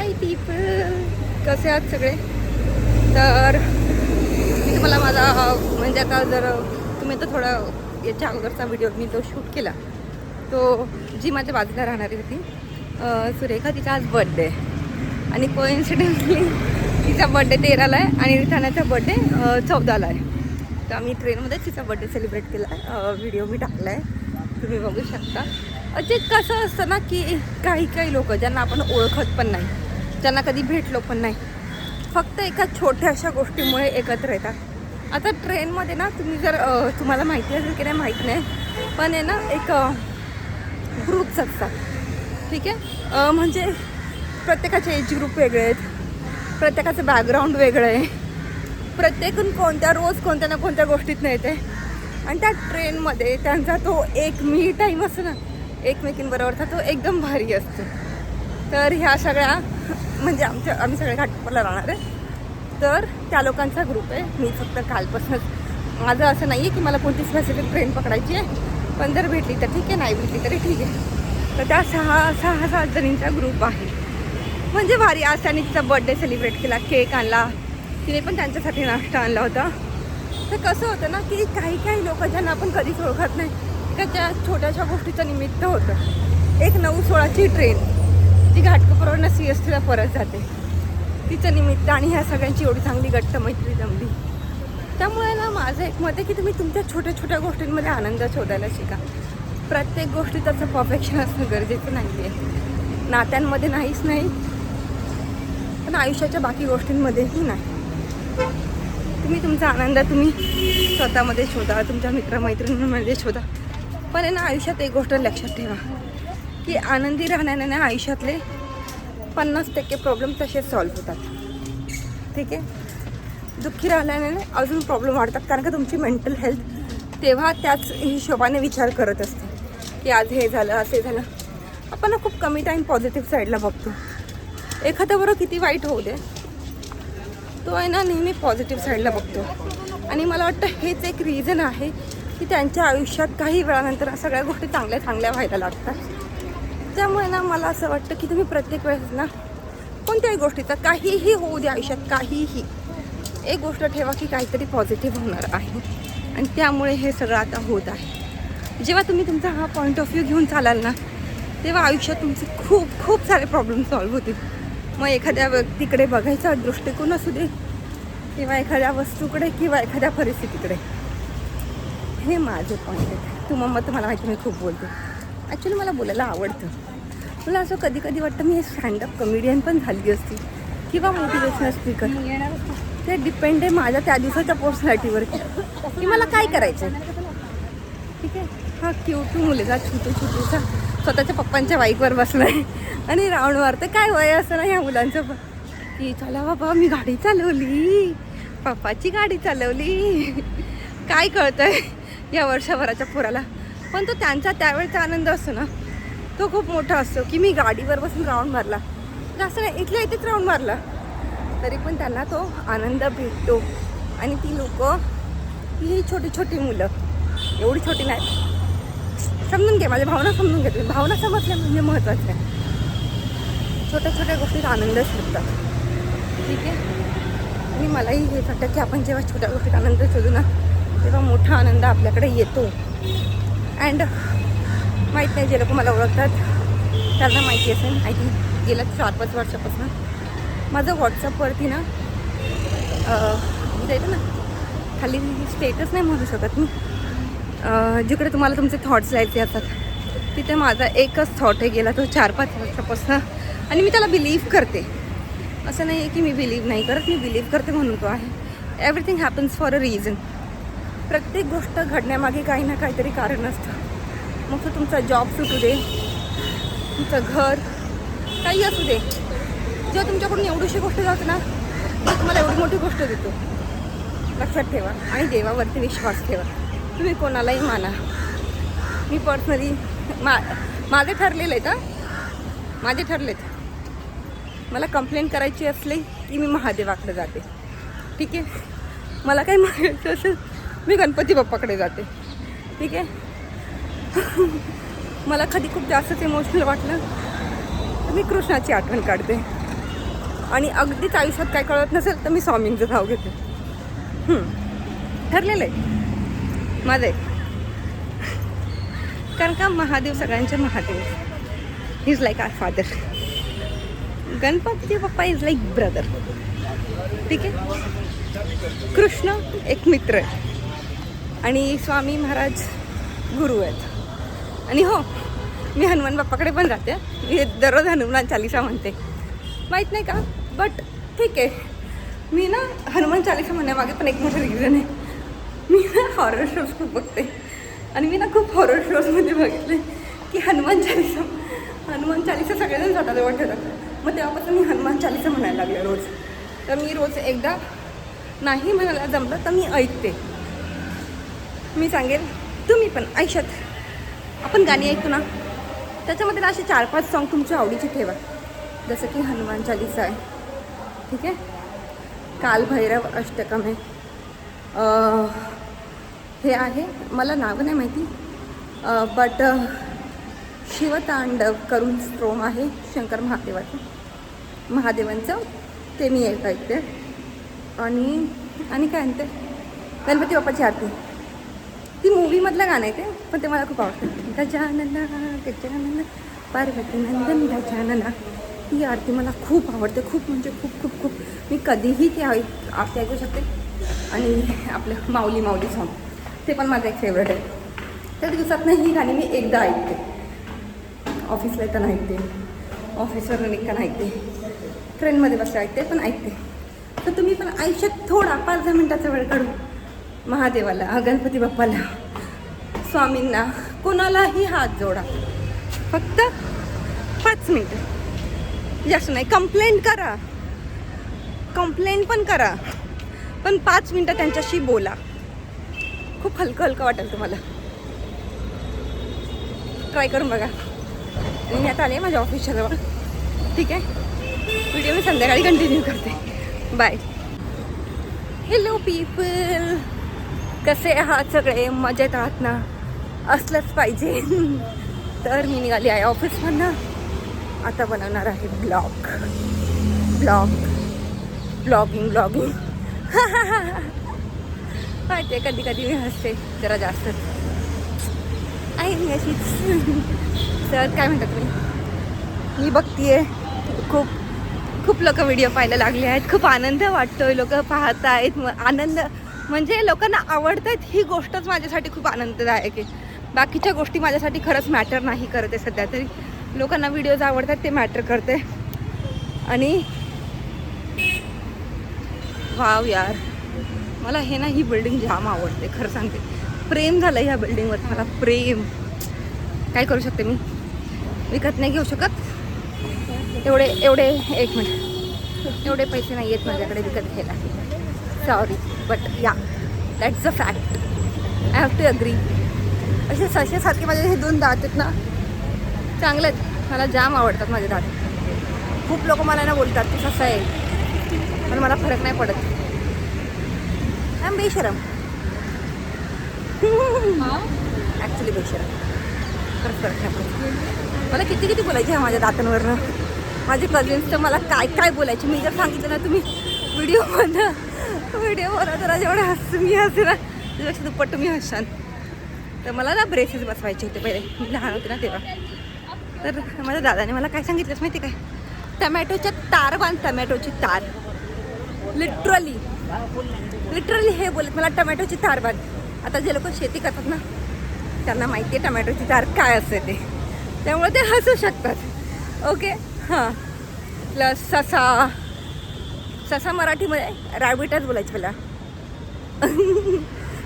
हाय people, कसे आहात सगळे? तर मी तुम्हाला माझा म्हणजे आता जर तुम्ही तर थोडा याच्या अगोदरचा व्हिडिओ मी तो शूट केला, तो जी माझ्या बाजूला राहणारी होती सुरेखा, तिचा आज बर्थडे आणि कोइन्सिडेंटली तिचा बर्थडे 13ला आहे आणि रिठाण्याचा बर्थडे 14ला आहे. तर आम्ही ट्रेनमध्येच तिचा बर्थडे सेलिब्रेट केला आहे. व्हिडिओ मी टाकला आहे, तुम्ही बघू शकता. जे कसं असतं ना की काही लोक ज्यांना आपण ओळखत पण नाही, ज्यांना कधी भेटलो पण नाही, फक्त एका छोट्याशा गोष्टीमुळे एकत्र येतात. आता ट्रेनमध्ये ना तुम्ही जर तुम्हाला माहिती असेल की नाही माहीत नाही, पण आहे ना एक ग्रुप्स असतात, ठीक आहे. म्हणजे प्रत्येकाचे एज ग्रुप वेगळे आहेत, प्रत्येकाचं बॅकग्राऊंड वेगळं आहे, प्रत्येकून रोज कोणत्या ना कोणत्या गोष्टीत नाही येते. आणि त्या ट्रेनमध्ये त्यांचा तो एक मी टाईम असतो ना एकमेकींबरोबरचा, तो एकदम भारी असतो. तर ह्या सगळ्या म्हणजे आम्ही सगळे घाटकोपरला राहणार आहे, तर त्या लोकांचा ग्रुप आहे. मी फक्त कालपासूनच, माझं असं नाही आहे की मला कोणती स्पेसिफिक ट्रेन पकडायची आहे, पण जर भेटली तर ठीक आहे, नाही भेटली तरी ठीक आहे. तर त्या 6-7 जणींचा ग्रुप आहे. म्हणजे भारी. आज त्यांनी तिचा बर्थडे सेलिब्रेट केला, केक आणला, तिने पण त्यांच्यासाठी नाश्ता आणला होता. तर कसं होतं ना की काही लोक ज्यांना आपण कधीच ओळखत नाही, का त्या छोट्याशा गोष्टीचं निमित्त होतं. एक 9:16ची ट्रेन जी घाटकोपरवरून CSTला परत जाते, तिचं निमित्त आणि ह्या सगळ्यांची एवढी चांगली घट्ट मैत्री जमली. त्यामुळे ना माझं एक मत आहे की तुम्ही तुमच्या छोट्या गोष्टींमध्ये आनंद शोधायला शिका. प्रत्येक गोष्टी त्याचं परफेक्शन असणं गरजेचं नाही आहे. नात्यांमध्ये नाहीच नाही, पण आयुष्याच्या बाकी गोष्टींमध्येही नाही. तुम्ही तुमचा आनंद तुम्ही स्वतःमध्ये शोधा, तुमच्या मित्रमैत्रिणींमध्ये शोधा. पण आहे ना आयुष्यात एक गोष्ट लक्षात ठेवा की आनंदी राहण्याने ना आयुष्यातले 50% प्रॉब्लेम तसेच सॉल्व्ह होतात, ठीक आहे. दुःखी राहिल्याने अजून प्रॉब्लेम वाढतात, कारण का तुमची मेंटल हेल्थ तेव्हा त्याच हिशोबाने विचार करत असते की आज हे झालं, असे झालं. आपण खूप कमी टाईम पॉझिटिव्ह साईडला बघतो. एखाद्याबरोबर किती वाईट होऊ दे, तो आहे ना नेहमी पॉझिटिव्ह साईडला बघतो. आणि मला वाटतं हेच एक रिझन आहे की त्यांच्या आयुष्यात काही वेळानंतर सगळ्या गोष्टी चांगल्या व्हायला लागतात. त्यामुळे ना मला असं वाटतं की तुम्ही प्रत्येक वेळेस ना कोणत्याही गोष्टीचा, काहीही होऊ दे आयुष्यात, काहीही एक गोष्ट ठेवा की काहीतरी पॉझिटिव्ह होणार आहे. आणि त्यामुळे हे सगळं आता होत आहे. जेव्हा तुम्ही तुमचा हा पॉईंट ऑफ व्ह्यू घेऊन चालाल ना, तेव्हा आयुष्यात तुमचे खूप सारे प्रॉब्लेम सॉल्व्ह होतील. मग एखाद्या व्यक्तीकडे बघायचा दृष्टिकोन असू दे, किंवा एखाद्या वस्तूकडे, किंवा एखाद्या परिस्थितीकडे. हे माझे पॉईंट आहेत. मत मला माहिती, मी खूप बोलते. ॲक्च्युली मला बोलायला आवडतं. मला असं कधी वाटतं मी स्टँडअप कमेडियन पण झाली असती, किंवा मोटिवेशनल स्पीकर. ते डिपेंड आहे माझ्या त्या दिवसाच्या पर्सनॅलिटीवरती की मला काय करायचं आहे, ठीक आहे. हा क्यूटू मुलगा छोटूसा स्वतःच्या पप्पांच्या बाईकवर बसला आहे आणि राऊंड मारते. काय वय असं ना ह्या मुलांचं पण, की चला बाबा मी गाडी चालवली, पप्पाची गाडी चालवली. काय कळतंय या वर्षभराच्या पोराला. पण तो त्यांचा त्यावेळेचा आनंद असतो ना, तो खूप मोठा असतो की मी गाडीवर बसून राऊंड मारला. जास्त नाही, इथल्या इथेच राऊंड मारला, तरी पण त्यांना तो आनंद भेटतो. आणि ती लोकं, ही छोटी मुलं, एवढी छोटी नाही, समजून घे, माझ्या भावना समजून घेते. भावना समजल्या म्हणजे महत्त्वाचं आहे. छोट्या गोष्टीत आनंद शोधतात, ठीक आहे. आणि मलाही हे वाटतं की आपण जेव्हा छोट्या गोष्टीत आनंद शोधू ना, तेव्हा मोठा आनंद आपल्याकडे येतो. अँड माहीत नाही, जे लोक मला ओळखतात त्यांना माहिती असेल, आय थिंक गेल्या 4-5 वर्षापासून माझं व्हॉट्सअपवरती ना येतं ना खाली स्टेटस नाही म्हणू शकत मी, जिकडे तुम्हाला तुमचे थॉट्स लिहायचे असतात, तिथे माझा एकच थॉट आहे गेला तो 4-5 वर्षापासून. आणि मी त्याला बिलीव्ह करते. असं नाही आहे की मी बिलीव्ह नाही करत, मी बिलीव्ह करते म्हणून तो आहे. Everything happens for a reason. प्रत्येक गोष्ट घडण्यामागे काही ना काहीतरी कारण असतं. मग तो तुमचा जॉब सुटू दे, तुमचं घर, काही असू दे. जेव्हा तुमच्याकडून एवढीशी गोष्ट जाते ना, तो तुम्हाला एवढी मोठी गोष्ट देतो. लक्षात ठेवा. आणि देवावरती विश्वास ठेवा. तुम्ही कोणालाही माना. मी पर्सनली माझे ठरलेलं आहे, माझे ठरलेत. मला कंप्लेंट करायची असली की मी महादेवाकडे जाते, ठीक आहे. मला काही मागायचं असेल मी गणपती बाप्पाकडे जाते, ठीक आहे. मला कधी खूप जास्तच इमोशनल वाटलं तर मी कृष्णाची आठवण काढते. आणि अगदीच आयुष्यात काय कळत नसेल तर मी स्वामींचं नाव घेते. ठरलेलं आहे माझं आहे. कारण का महादेव सगळ्यांचे Mahadev. He is like our father. Ganpati Bappa is like brother. ठीक आहे. कृष्ण एक मित्र आहे आणि स्वामी महाराज गुरु आहेत. आणि हो, मी हनुमान बाप्पाकडे पण जाते. मी दररोज हनुमान चालिसा म्हणते, माहीत नाही का, बट ठीक आहे. मी ना हनुमान चालिसा म्हणण्यामागे पण एक मोठं रिझन आहे. मी ना हॉरर शोज खूप बघते आणि मी ना खूप हॉरर शोजमध्ये बघितले की हनुमान चालिसा सगळेजण स्वतःजवळ ठेवतात. मग तेव्हापासून मी हनुमान चालिसा म्हणायला लागले रोज. तर मी रोज एकदा नाही म्हणायला जमलं तर मी ऐकते. मी सांगेल तुम्ही पण आयुष्यात आपण गाणी ऐकतो ना, त्याच्यामध्ये ना असे 4-5 सॉन्ग तुमच्या आवडीचे ठेवा. जसं की हनुमान चालिसा आहे, ठीक आहे, काल भैरव अष्टकम आहे, हे आहे मला नावं नाही माहिती, बट शिवतांडव करून स्ट्रोम आहे शंकर महादेवांचं, ते मी एक ऐकते. आणि काय म्हणते, गणपती बाप्पाची आरती, ती मूवीमधलं गाणं आहे ते, पण ते मला खूप आवडतं. गजानना गजानना पार्वती नंदन गजानना, ती आरती मला खूप आवडते. खूप म्हणजे खूप खूप खूप. मी कधीही ती आरती ऐकू शकते. आणि आपलं माऊली सॉन्ग, ते पण माझं एक फेवरेट आहे. त्या दिवसातनं ही गाणी मी एकदा ऐकते. ऑफिसला येताना ऐकते, ऑफिसवरून निघताना ऐकते, ट्रेनमध्ये बसल्या ऐकते, पण ऐकते. तर तुम्ही पण आयुष्यात थोडा 5-10 मिनटाचा वेळ काढून महादेवाला, गणपती बाप्पाला, स्वामींना, कोणालाही हात जोडा. फक्त 5 मिनटं, जास्त नाही. कंप्लेंट पण करा, पण 5 मिनटं त्यांच्याशी बोला. खूप हलकं वाटेल तुम्हाला. ट्राय करून बघा. मी आता आले माझ्या ऑफिसच्या जवळ. ठीक आहे, व्हिडिओ मी संध्याकाळी कंटिन्यू करते. बाय. हॅलो पीपल, कसे आहात सगळे? मजेत आहात ना? असलंच पाहिजे. तर मी निघाली आहे ऑफिसमधनं. आता बनवणार आहे ब्लॉगिंग. पाहते कधी मी हसते जरा जास्त आहे मी अशीच. तर काय म्हणतात मी बघतीये खूप लोक व्हिडिओ पाहायला लागले आहेत. खूप आनंद वाटतोय, लोक पाहत आहेत. आनंद म्हणजे लोकांना आवडत आहेत, ही गोष्टच माझ्यासाठी खूप आनंददायक आहे. बाकीच्या गोष्टी माझ्यासाठी खरंच मॅटर नाही करत आहे सध्या तरी. लोकांना व्हिडिओज आवडतात ते मॅटर करते. आणि वाव यार, मला हे ना ही बिल्डिंग जाम आवडते, खरं सांगते. प्रेम झालं ह्या बिल्डिंगवर मला, प्रेम. काय करू शकते मी, विकत नाही घेऊ शकत. एवढे 1 मिनिट, एवढे पैसे नाही आहेत माझ्याकडे विकत घ्यायला. Sorry, but yeah that's a fact. I have to agree. असे सश्यासारखे माझे हे 2 दात आहेत ना, चांगले आहेत. मला जाम आवडतात माझे दात. खूप लोक मला ना बोलतात की ससा आहे, पण मला फरक नाही पडत. आय एम बेशरम. ॲक्च्युली बेशरम. खरंच फरक नाही पडत. मला किती बोलायचे आहे माझ्या दातांवरनं. माझे कझिन्स तर मला काय बोलायचे. मी जर सांगितलं ना तुम्ही व्हिडिओ बघा जरा, जेवढं मी हसते ना त्याच्यापेक्षा दुप्पट तुम्ही हसाल. तर मला ना ब्रेसेस बसवायचे होते पहिले, मी लहान होते ना तेव्हा. तर माझ्या दादाने मला काय सांगितलंच माहिती काय, टमॅटोची तार. लिटरली हे बोलत मला, टमॅटोची तार बांध. आता जे लोक शेती करतात ना त्यांना माहिती आहे टमॅटोची तार काय असते ते, त्यामुळे ते हसू शकतात. ओके, हां. प्लस ससा मराठीमध्ये रॅबिटच बोलायचे मला.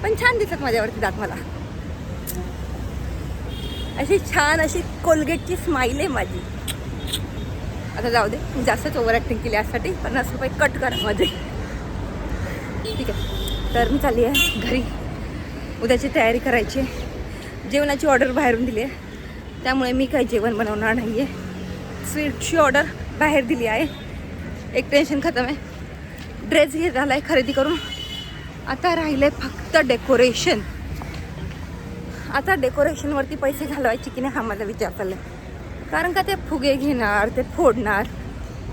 पण छान दिसत माझ्यावरती दात मला. अशी छान अशी कोलगेटची स्माईल आहे माझी. आता जाऊ दे, मी जास्तच ओव्हर ॲक्टिंग केली यासाठी. 50 रुपये कट करा माझे. ठीक आहे, तर मी चालली आहे घरी. उद्याची तयारी करायची आहे. जेवणाची ऑर्डर बाहेरून दिली आहे, त्यामुळे मी काही जेवण बनवणार नाही आहे. स्वीटची ऑर्डर बाहेर दिली आहे. एक टेन्शन खतम आहे. ड्रेस झाला आहे खरेदी करून. आता राहिले फक्त डेकोरेशन. आता डेकोरेशनवरती पैसे घालवायचे की नाही हा माझा विचार चालला आहे. कारण का ते फुगे घेणार, ते फोडणार,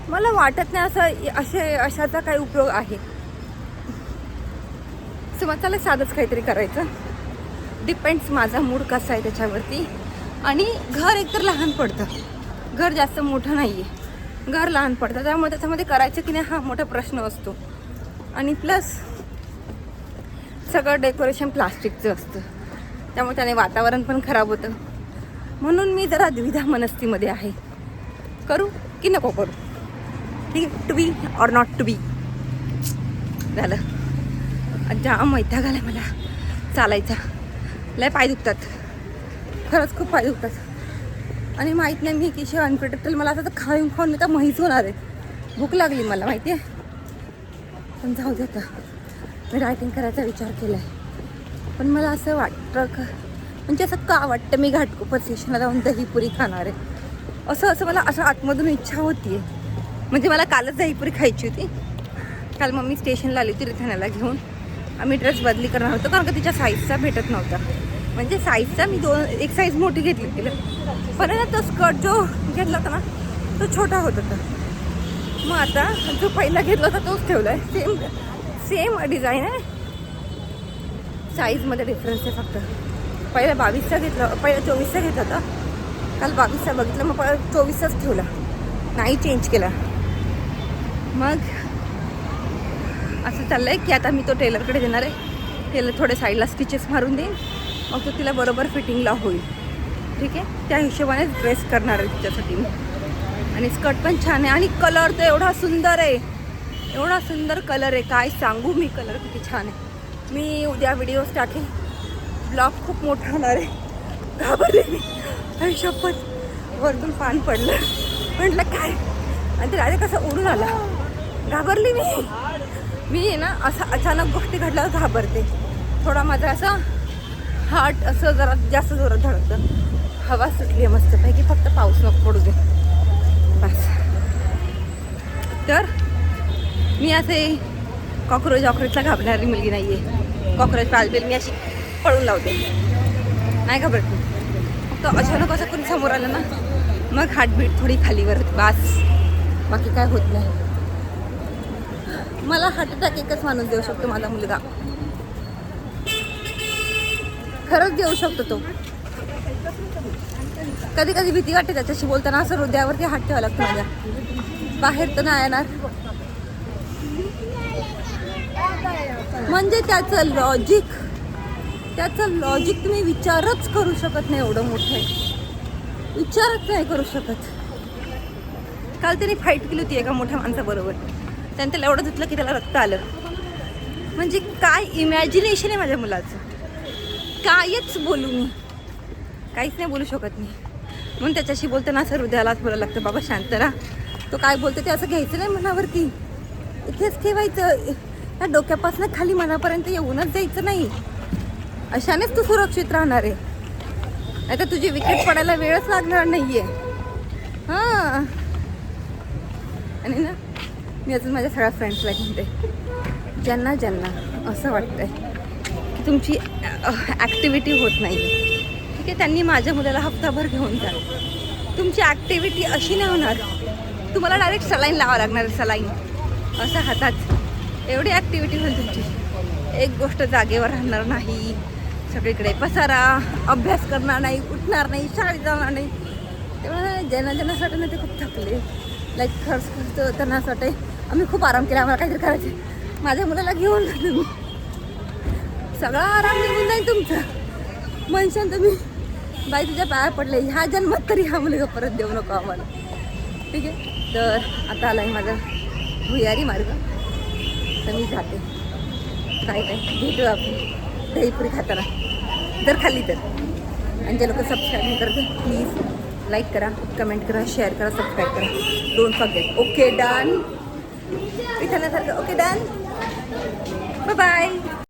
मला वाटत नाही असं अशाचा काही उपयोग आहे. सो मग त्याला साधंच काहीतरी करायचं. डिपेंड्स माझा मूड कसा आहे त्याच्यावरती. आणि घर एकतर लहान पडतं, घर जास्त मोठं नाही आहे, घर लहान पडतं, त्यामुळे त्याच्यामध्ये करायचं की नाही हा मोठा प्रश्न असतो. आणि प्लस सगळं डेकोरेशन प्लास्टिकचं असतं, त्यामुळे त्याने वातावरण पण खराब होतं. म्हणून मी जरा द्विधा मनस्थितीमध्ये आहे, करू की नको करू. ठीक आहे, to be or not to be. झालं. जाम वैताग आला मला चालायचा. लय पाय दुखतात, खरंच खूप पाय दुखतात. आणि माहीत नाही मी की शिवाय अनप्रिटेक्टेबल. मला आता तर खाऊन खाऊन मी तर माहीत होणार आहे. भूक लागली मला माहिती आहे. पण जाऊ दे आता, मी रायटिंग करायचा विचार केला आहे. पण मला असं वाटतं का, म्हणजे असं का वाटतं मी घाटकोपर स्टेशनला जाऊन दहीपुरी खाणार आहे असं मला असं आतमधून इच्छा होती आहे. म्हणजे मला कालच दहीपुरी खायची होती. काल मम्मी स्टेशनला आली होती रिथाण्याला घेऊन. आम्ही ड्रेस बदली करणार होतो कारण का तिच्या साईजचा भेटत नव्हता. म्हणजे साईजचा मी एक साईज मोठी घेतली तिला, पण ना तो स्कर्ट जो घेतला होता ना तो छोटा होत होता. मग आता जो पहिला घेतला होता तोच ठेवला आहे. सेम डिझाईन आहे, साईजमध्ये डिफरन्स आहे फक्त. पहिला 22चा घेतला, पहिला 24चा घेतला होता. काल 22चा बघितला, मग परत 24चाच ठेवला, नाही चेंज केला. मग असं चाललं आहे की आता मी तो टेलरकडे देणार आहे. टेलर थोडे साईडला स्टिचेस मारून देईन, मग तो तिला बरोबर फिटिंगला होईल. ठीक आहे, त्या हिशोबाने ड्रेस करणार आहे तिच्यासाठी मी. आणि स्कर्ट पण छान आहे आणि कलर तर एवढा सुंदर आहे, एवढा सुंदर कलर आहे, काय सांगू मी. कलर किती छान आहे. मी उद्या व्हिडिओज टाकेन, ब्लॉग खूप मोठा होणार आहे. घाबरले मी, आणि शपथ वरतून पान पडलं. म्हटलं काय, आणि ते राजा कसं उडून आला. घाबरली मी ना. असं अचानक गोष्टी घडल्यावर घाबरते. थोडा माझा असा हार्ट असं जरा जास्त जोरात धडकतं. हवा सुटली आहे मस्तपैकी, फक्त पाऊस नको पडू दे बस. तर मी असे कॉक्रोचला घाबरणारी मुलगी नाही आहे. कॉक्रोच पालबेल मी अशी पळून लावते, नाही घाबरत मी. फक्त अचानक असं कोणी समोर आलं ना, मग हार्टबीट थोडी खालीवर होती बस, बाकी काय होत नाही. मला हार्ट अटॅक एकच माणूस देऊ शकतो, माझा मुलगा. खरंच देऊ शकतो तो. कधी कधी भीती वाटते त्याच्याशी बोलताना, असं हृदयावरती हात ठेवावं लागतं माझ्या. बाहेर तर नाही येणार. म्हणजे त्याचं लॉजिक तुम्ही विचारच करू शकत नाही. एवढं मोठं आहे, विचारच नाही करू शकत. काल त्याने फाईट केली होती एका मोठ्या माणसाबरोबर. त्याने त्याला एवढं धुतलं की त्याला रक्त आलं. म्हणजे काय इमॅजिनेशन आहे माझ्या मुलाचं. कायच बोलू मी, काहीच नाही बोलू शकत मी. म्हणून त्याच्याशी बोलताना असं हृदयालाच बोलायला लागतं, बाबा शांत राहा. तो काय बोलतो ते असं घ्यायचं नाही मनावरती, इथेच ठेवायचं. त्या डोक्यापासून खाली मनापर्यंत येऊनच जायचं नाही. अशानेच तू सुरक्षित राहणार आहे. नाही तर तुझी विकेट पडायला वेळच लागणार नाही आहे. हां. आणि ना मी अजून माझ्या सगळ्या फ्रेंड्सला म्हणते, ज्यांना असं वाटतंय की तुमची ॲक्टिव्हिटी होत नाही, ठीक आहे, त्यांनी माझ्या मुलाला हफ्ताभर घेऊन जा. तुमची ॲक्टिव्हिटी अशी नाही होणार, तुम्हाला डायरेक्ट सलाईन लावावं लागणार. सलाईन असं हातात, एवढी ॲक्टिव्हिटी होईल तुमची. एक गोष्ट जागेवर राहणार नाही, सगळीकडे पसारा, अभ्यास करणार नाही, उठणार नाही, शाळेत जाणार नाही. तेव्हा ज्यांना ना ते खूप थकले. लाईक खर्च त्यांना असं वाटते आम्ही खूप आराम केला, आम्हाला काहीतरी करायचं. माझ्या मुलाला घेऊन जा तुम्ही, सगळा आराम निघून जाईल तुमचा. म्हणशान तुम्ही बाई तुझ्या पाया पडले, ह्या जन्मात तरी हा मुलगा परत देऊ नको आम्हाला. ठीक आहे, तर आता आला आहे माझा भुयारी मार्ग. तर मी जाते. काय भेटू आपण दहीपुरी खाताना, जर खाल्ली तर. आणि जे लोक सबस्क्राईब नाही करते प्लीज लाईक करा, कमेंट करा, शेअर करा, सबस्क्राईब करा. Don't forget. Okay done. इथं ओके डन. Bye bye.